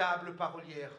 table parolière,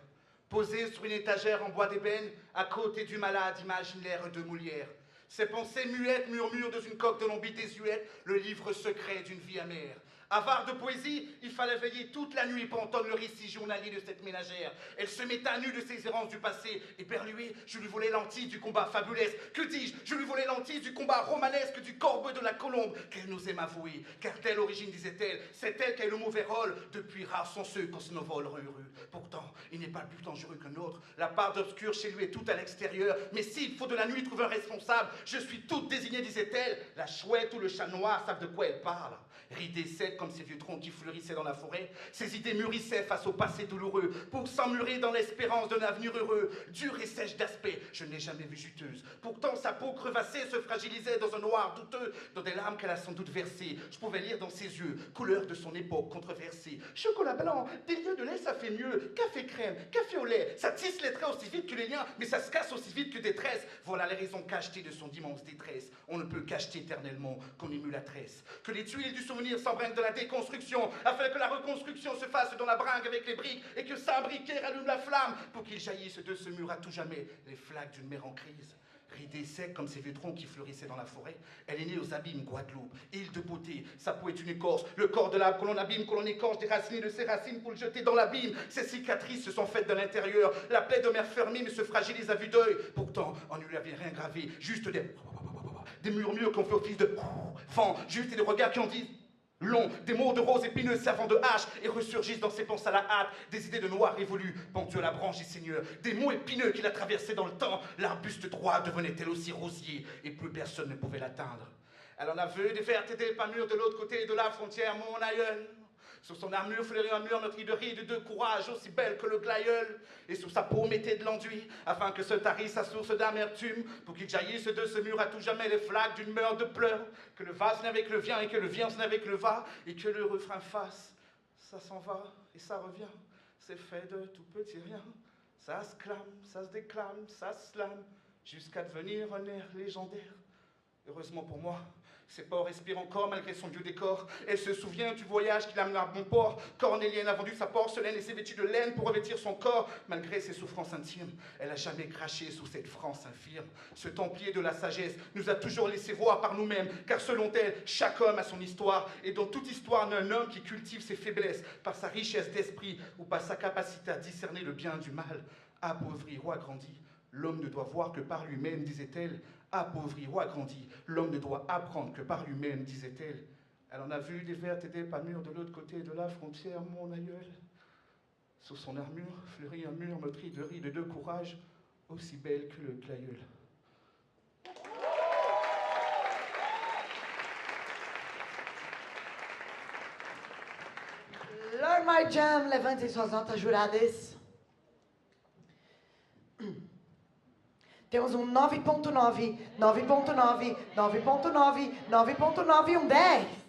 posée sur une étagère en bois d'ébène, à côté du malade imaginaire de Molière. Ses pensées muettes murmurent dans une coque de lombie désuète le livre secret d'une vie amère. Avare de poésie, il fallait veiller toute la nuit pour entendre le récit journalier de cette ménagère. Elle se met à nu de ses errances du passé. Éperluée, je lui volais l'antique du combat fabulesque. Que dis-je? Je lui volais l'antique du combat romanesque du corbeau de la colombe qu'elle n'osait m'avouer. Car telle origine, disait-elle, c'est elle qui a eu le mauvais rôle. Depuis rares sont ceux qu'on se nos vole heureux. Pourtant, il n'est pas plus dangereux qu'un autre. La part d'obscur chez lui est toute à l'extérieur. Mais s'il faut de la nuit trouver un responsable, je suis toute désignée, disait-elle. La chouette ou le chat noir savent de quoi elle parle. Ridés secs comme ces vieux troncs qui fleurissaient dans la forêt, ses idées mûrissaient face au passé douloureux, pour s'emmurer dans l'espérance d'un avenir heureux. Dure et sèche d'aspect, je ne l'ai jamais vue juteuse. Pourtant sa peau crevassée se fragilisait dans un noir douteux, dans des larmes qu'elle a sans doute versées. Je pouvais lire dans ses yeux, couleur de son époque controversée. Chocolat blanc, des lieux de lait ça fait mieux. Café crème, café au lait, ça tisse les traits aussi vite que les liens, mais ça se casse aussi vite que détresse. Voilà les raisons cachetées de son immense détresse. On ne peut qu'acheter éternellement qu'on émue la tresse. Que les tuiles du souvenir s'embrinquent de la déconstruction, afin que la reconstruction se fasse dans la bringue avec les briques, et que s'imbriquer rallume la flamme, pour qu'il jaillisse de ce mur à tout jamais les flaques d'une mer en crise. Ridée sec comme ces vieux troncs qui fleurissaient dans la forêt, elle est née aux abîmes Guadeloupe, île de beauté, sa peau est une écorce, le corps de l'arbre que l'on abîme, que l'on écorche, déraciné de ses racines pour le jeter dans l'abîme. Ses cicatrices se sont faites de l'intérieur, la plaie de mer fermée mais se fragilise à vue d'œil. Pourtant, on ne lui avait rien gravé, juste des murmures qu'on fait office de vent, juste des regards qui en disent long, des mots de rose épineux servant de hache et ressurgissent dans ses pensées à la hâte, des idées de noir révolues, pendues à la branche et seigneur, des mots épineux qu'il a traversés dans le temps, l'arbuste droit devenait-elle aussi rosier et plus personne ne pouvait l'atteindre. Elle en a vu des vertes et des pas mûres de l'autre côté de la frontière, mon aïeul. Sur son armure fleurit un mur meurtri de rides de courage aussi belle que le glaïeul. Et sur sa peau mettait de l'enduit, afin que se tarisse sa source d'amertume, pour qu'il jaillisse de ce mur à tout jamais les flaques d'une meurtre de pleurs. Que le vase vienne avec le vient, et que le vient avec le va, et que le refrain fasse. Ça s'en va, et ça revient, c'est fait de tout petit rien. Ça se clame, ça se déclame, ça se slame, jusqu'à devenir un air légendaire. Heureusement pour moi, ses pores respirent encore malgré son vieux décor. Elle se souvient du voyage qui l'amena à bon port. Cornélienne a vendu sa porcelaine et s'est vêtue de laine pour revêtir son corps. Malgré ses souffrances intimes, elle n'a jamais craché sous cette France infirme. Ce templier de la sagesse nous a toujours laissé voir par nous-mêmes, car selon elle, chaque homme a son histoire. Et dans toute histoire d'un homme qui cultive ses faiblesses, par sa richesse d'esprit ou par sa capacité à discerner le bien du mal, appauvri ou agrandi, l'homme ne doit voir que par lui-même, disait-elle. Appauvri ou agrandi, l'homme ne doit apprendre que par lui-même, disait-elle. Elle en a vu des vertes et des pas mûres de l'autre côté de la frontière, mon aïeul. Sous son armure fleurit un mur meurtri de rides de courage, aussi belle que le glaïeul. Learn My Jam, levante suas notas juradas. Temos um 9.9, 9.9, 9.9, 9.9 e um 10.